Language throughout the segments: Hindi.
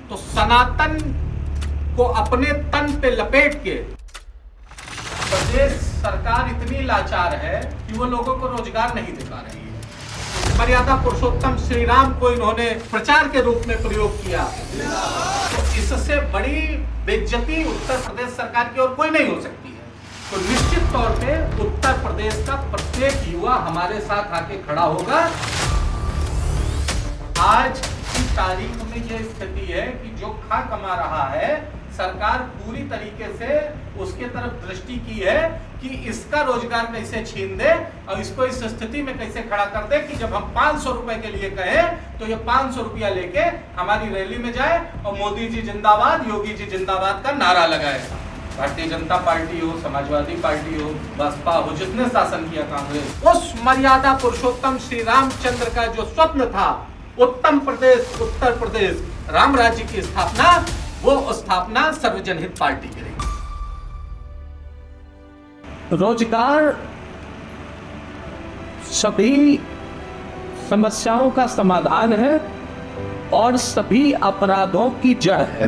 तो सनातन को अपने तन पे लपेट के प्रदेश सरकार इतनी लाचार है कि वो लोगों को रोजगार नहीं दे पा रही है। मर्यादा पुरुषोत्तम श्री राम को इन्होंने प्रचार के रूप में प्रयोग किया, तो इससे बड़ी बेइज्जती उत्तर प्रदेश सरकार की और कोई नहीं हो सकती है। तो निश्चित तौर पे उत्तर प्रदेश का प्रत्येक युवा हमारे साथ आके खड़ा होगा। आज की तारीख में यह स्थिति है कि जो खा कमा रहा है, सरकार पूरी तरीके से उसके तरफ दृष्टि की है कि इसका रोजगार कैसे छीन दे और इसको इस स्थिति में कैसे खड़ा कर दे कि जब हम 500 रुपए के लिए कहें तो ये 500 रुपया लेके हमारी रैली में जाए और मोदी जी जिंदाबाद, योगी जी जिंदाबाद का नारा लगाए। भारतीय जनता पार्टी हो, समाजवादी पार्टी हो, बसपा हो, जिसने शासन किया कांग्रेस, उस मर्यादा पुरुषोत्तम श्री रामचंद्र का जो स्वप्न था उत्तम प्रदेश, उत्तर प्रदेश, राम राज्य की स्थापना, वो स्थापना सर्वजन हित पार्टी करेगी। रोजगार सभी समस्याओं का समाधान है और सभी अपराधों की जड़ है।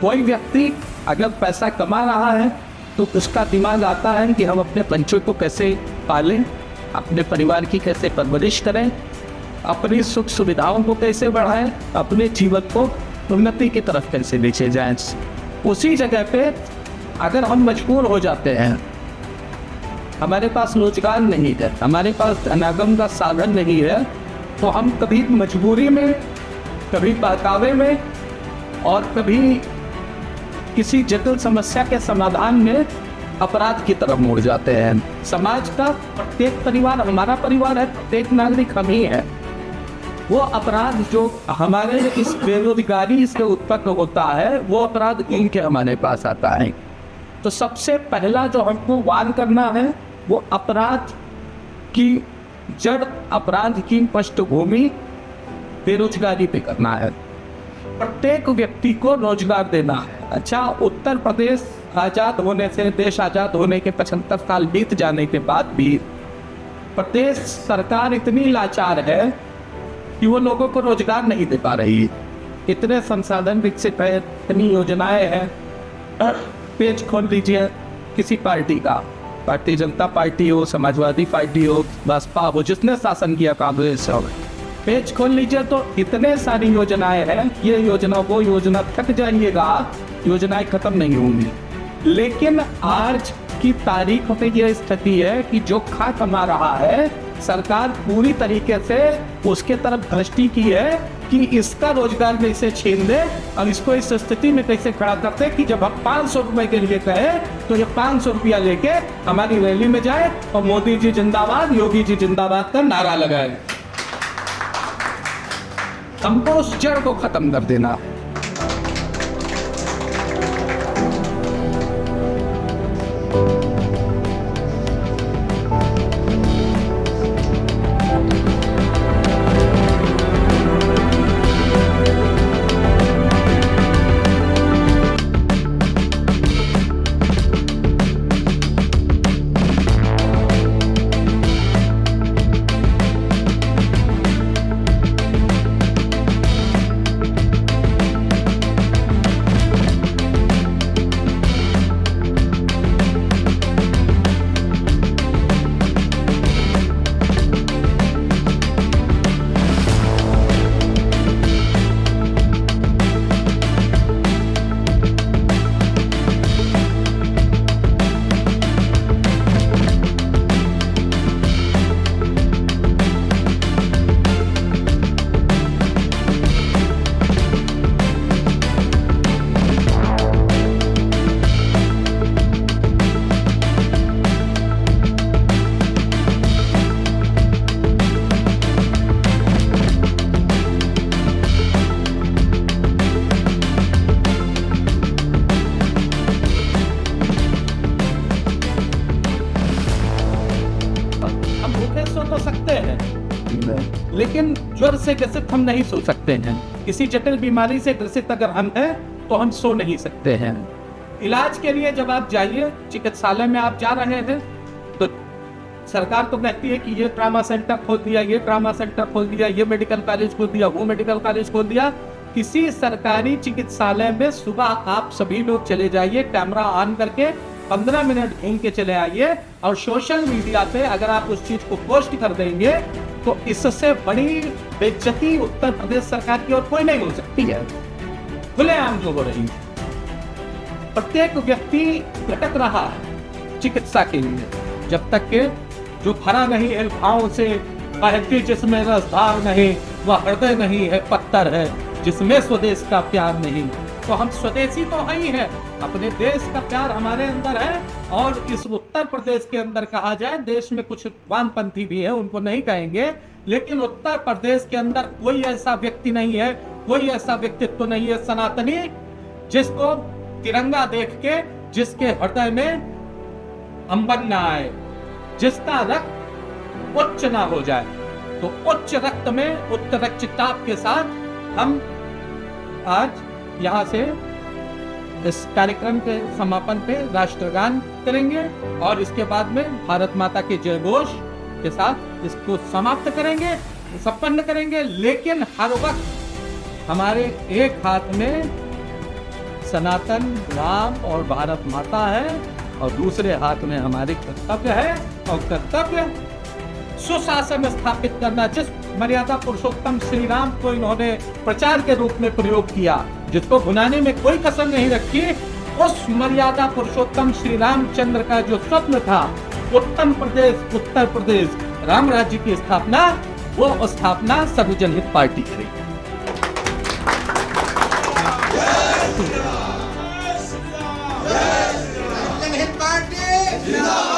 कोई व्यक्ति अगर पैसा कमा रहा है तो उसका दिमाग आता है कि हम अपने बच्चों को कैसे पालें, अपने परिवार की कैसे परवरिश करें, अपनी सुख सुविधाओं को कैसे बढ़ाएं, अपने जीवन को उन्नति की तरफ कैसे लेके जाएं। उसी जगह पे अगर हम मजबूर हो जाते हैं, हमारे पास रोजगार नहीं है, हमारे पास धनागम का साधन नहीं है, तो हम कभी मजबूरी में, कभी बहकावे में और कभी किसी जटिल समस्या के समाधान में अपराध की तरफ मुड़ जाते हैं। समाज का प्रत्येक परिवार हमारा परिवार है, प्रत्येक नागरिक हम ही है। वो अपराध जो हमारे इस बेरोजगारी से उत्पन्न होता है, वो अपराध इनके हमारे पास आता है। तो सबसे पहला जो हमको वार करना है वो अपराध की जड़, अपराध की पृष्ठभूमि बेरोजगारी पे करना है। प्रत्येक व्यक्ति को रोजगार देना है। अच्छा, उत्तर प्रदेश आज़ाद होने से, देश आज़ाद होने के 75 साल बीत जाने के बाद भी प्रदेश सरकार इतनी लाचार है कि वो लोगों को रोजगार नहीं दे पा रही। इतने संसाधन विकसित है, इतनी योजनाएं हैं। पेज खोल लीजिए किसी पार्टी का, भारतीय जनता पार्टी हो, समाजवादी पार्टी हो, बसपा हो, जिसने शासन किया कांग्रेस हो, पेज खोल लीजिए तो इतने सारी योजनाएं हैं। ये योजना वो योजना, थक जाइएगा, योजनाएं खत्म नहीं होंगी। लेकिन आज की तारीख में यह स्थिति है कि जो खा कमा रहा है, सरकार पूरी तरीके से उसके तरफ दृष्टि की है कि इसका रोजगार कैसे छीन दे और इसको इस स्थिति में कैसे खड़ा करते कि जब हम 500 रुपए के लिए कहें तो ये 500 रुपया लेके हमारी रैली में जाए और मोदी जी जिंदाबाद, योगी जी जिंदाबाद का नारा लगाए। हमको उस जड़ को खत्म कर देना। लेकिन ज्वर से ग्रसित हम नहीं सो सकते हैं। किसी जटिल बीमारी से ग्रसित अगर हम हैं तो हम सो नहीं सकते हैं। इलाज के लिए जब आप जाइए, चिकित्सालय में आप जा रहे हैं तो सरकार तो कहती है कि ये ट्रामा सेंटर खोल दिया, ये ट्रामा सेंटर खोल दिया, ये मेडिकल कॉलेज खोल दिया, वो मेडिकल कॉलेज खोल दिया। किसी सरकारी चिकित्सालय में सुबह आप सभी लोग चले जाइए, कैमरा ऑन करके 15 मिनट घूम के चले आइए, और सोशल मीडिया पे अगर आप उस चीज को पोस्ट कर देंगे तो इससे बड़ी बेइज्जती उत्तर प्रदेश सरकार की और कोई नहीं हो सकती है। खुलेआम जो हो रही है, प्रत्येक व्यक्ति भटक रहा है चिकित्सा के लिए, जब तक के जो भरा नहीं है भाव से, कहती जिसमें रसधार नहीं वह हृदय नहीं है पत्थर है, जिसमें स्वदेश का प्यार नहीं। तो हम स्वदेशी तो है ही है, अपने देश का प्यार हमारे अंदर है। और इस उत्तर प्रदेश के अंदर कहा जाए, देश में कुछ वामपंथी भी है, उनको नहीं कहेंगे, लेकिन उत्तर प्रदेश के अंदर कोई ऐसा व्यक्ति नहीं है, कोई ऐसा व्यक्तित्व नहीं है सनातनी जिसको तिरंगा देख के जिसके हृदय में अंबर ना आए, जिसका रक्त उच्च ना हो जाए। तो उच्च रक्त में उच्च रक्तचाप के साथ हम आज यहाँ से इस कार्यक्रम के समापन पे राष्ट्रगान करेंगे और इसके बाद में भारत माता के जय घोष के साथ इसको समाप्त करेंगे, संपन्न करेंगे। लेकिन हर वक्त हमारे एक हाथ में सनातन राम और भारत माता है और दूसरे हाथ में हमारे कर्तव्य है, और कर्तव्य सुशासन स्थापित करना। जिस मर्यादा पुरुषोत्तम श्री राम को इन्होंने प्रचार के रूप में प्रयोग किया, जिसको भुनाने में कोई कसर नहीं रखी, उस मर्यादा पुरुषोत्तम श्री रामचंद्र का जो स्वप्न था उत्तर प्रदेश राम राज्य की स्थापना, वो स्थापना सर्वजन हित पार्टी करेगी। जनहित पार्टी